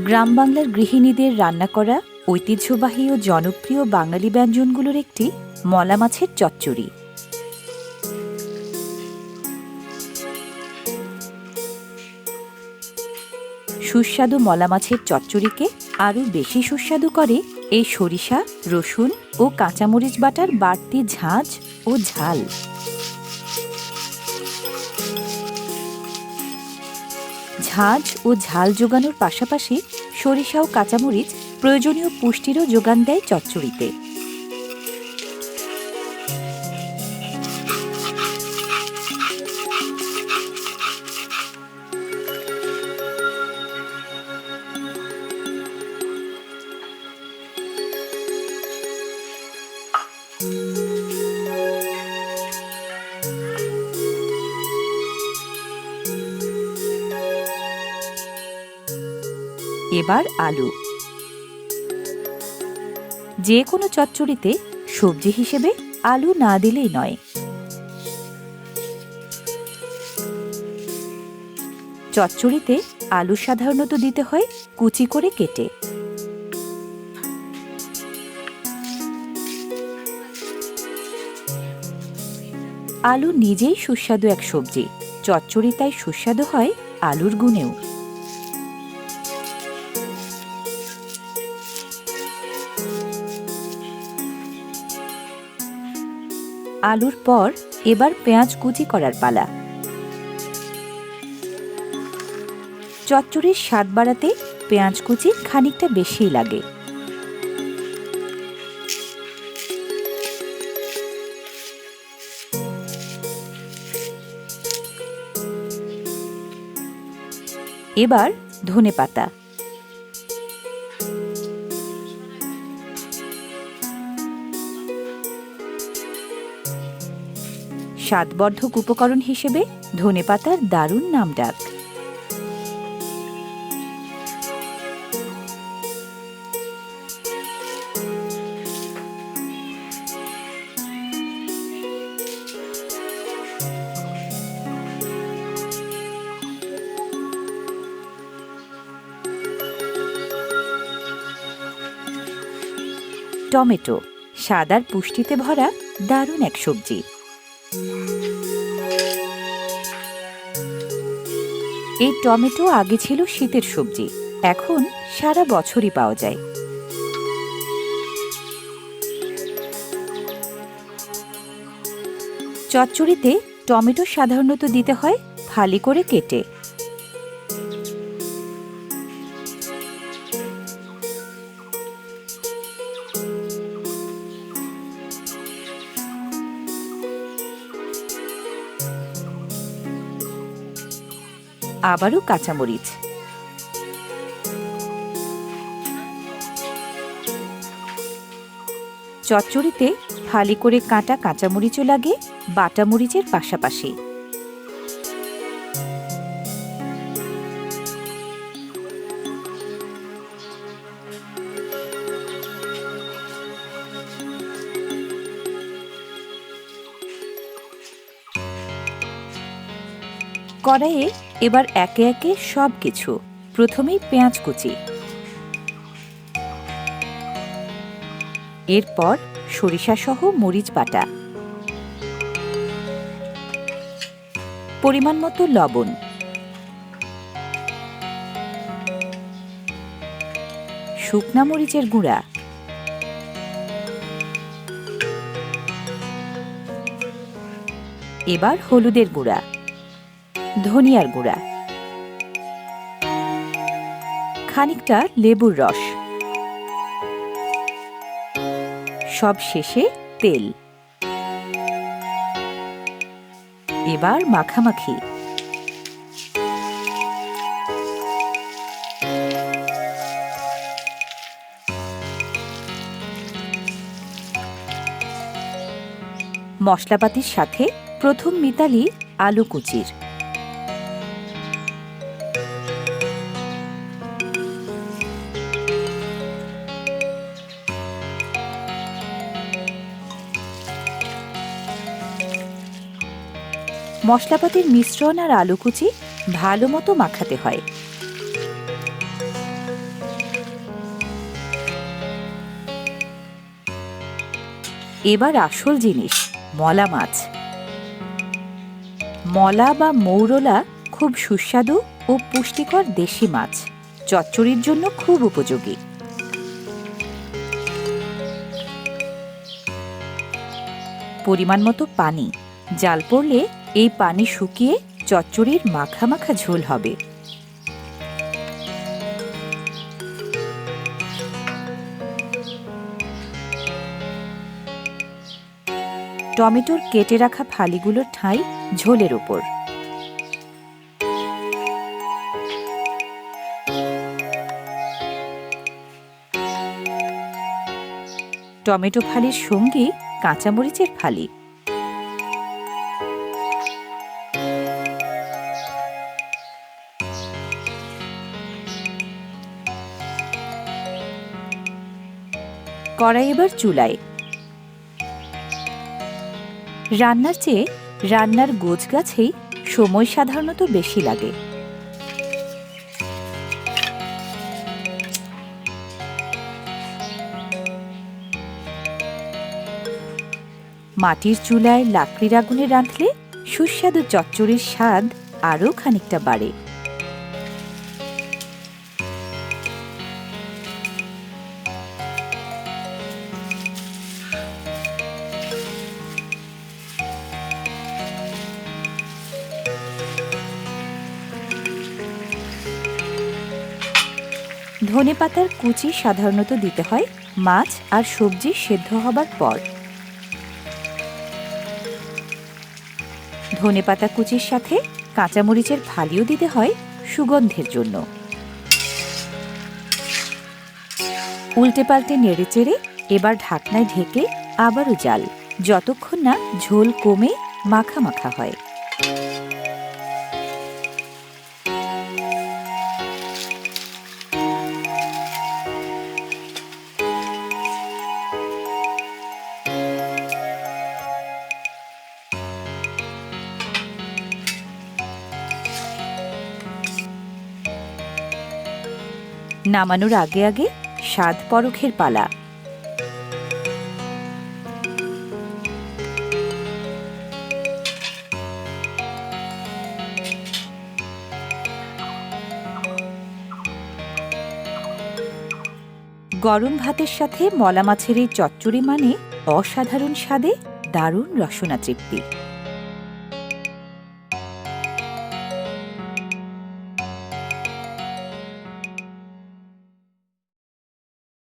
গ্রাম বাংলার গৃহিণীদের রান্না করা ঐতিহ্যবাহী ও জনপ্রিয় বাঙালি ব্যঞ্জনগুলোর একটি মলা মাছের চচ্চড়ি। সুস্বাদু মলা মাছের চচ্চড়িকে আরও বেশি সুস্বাদু করে এই সরিষা, রসুন ও কাঁচামরিচ বাটার বাড়তি ঝাঁঝ ও ঝাল। ঝাঁঝ ও ঝাল যোগানোর পাশাপাশি সরিষা ও কাঁচামরিচ প্রয়োজনীয় পুষ্টিরও যোগান দেয় চচ্চড়িতে। এবার আলু। যে কোনো চচ্চড়িতে সবজি হিসেবে আলু না দিলেই নয়। চচ্চড়িতে আলু সাধারণত দিতে হয় কুচি করে কেটে। আলু নিজেই সুস্বাদু এক সবজি, চচ্চড়ি তাই সুস্বাদু হয় আলুর গুণেও। আলুর পর এবার পেঁয়াজ কুচি করার পালা। চচ্চড়ির স্বাদ বাড়াতে পেঁয়াজ কুচি খানিকটা বেশিই লাগে। এবার ধনেপাতা। স্বাদবর্ধক উপকরণ হিসেবে ধনেপাতার দারুণ নামডাক। টমেটো স্বাদ আর পুষ্টিতে ভরা দারুণ এক সবজি। এই টমেটো আগে ছিল শীতের সবজি, এখন সারা বছরই পাওয়া যায়। চচ্চড়িতে টমেটো সাধারণত দিতে হয় ফালি করে কেটে। আবারও কাঁচামরিচ। চচ্চড়িতে ফালি করে কাটা কাঁচামরিচও লাগে বাটা মরিচের পাশাপাশি। কড়াইয়ে এবার একে একে সব কিছু। প্রথমেই পেঁয়াজ কুচি, এরপর সরিষা সহ মরিচ বাটা, পরিমাণ মতো লবণ, শুকনা মরিচের গুঁড়া, এবার হলুদের গুঁড়া, ধনিয়ার গুঁড়া, খানিকটা লেবুর রস, সব শেষে তেল। এবার মাখামাখি। মশলাপাতির সাথে প্রথম মিতালি আলু কুচির। মশলাপাতির মিশ্রণ আর আলু কুচি ভালো মতো মাখাতে হয়। এবার আসল জিনিস, মলা মাছ। মলা বা মৌরলা খুব সুস্বাদু ও পুষ্টিকর দেশি মাছ, চচ্চড়ির জন্য খুব উপযোগী। পরিমাণ মতো পানি, জাল পড়লে এই পানি শুকিয়ে চচ্চড়ির মাখা মাখা ঝোল হবে। টমেটোর কেটে রাখা ফালিগুলোর ঠাঁই ঝোলের ওপর। টমেটো ফালির সঙ্গী কাঁচামরিচের ফালি। কড়াই এবার চুলায়। রান্নার চেয়ে রান্নার গোছগাছেই সময় সাধারণত বেশি লাগে। মাটির চুলায় লাকড়ির আগুনে রাঁধলে সুস্বাদু চচ্চড়ির স্বাদ আরও খানিকটা বাড়ে। ধনেপাতার কুচি সাধারণত দিতে হয় মাছ আর সবজি সেদ্ধ হবার পর। ধনেপাতা কুচির সাথে কাঁচামরিচের ফালিও দিতে হয় সুগন্ধের জন্য। উল্টে পাল্টে নেড়েচেড়ে এবার ঢাকনায় ঢেকে আবারও জাল, যতক্ষণ না ঝোল কমে মাখা মাখা হয়। নামানোর আগে আগে স্বাদ পরখের পালা। গরম ভাতের সাথে মলা মাছের এই চচ্চড়ি মানে অসাধারণ স্বাদে দারুণ রসনা তৃপ্তি।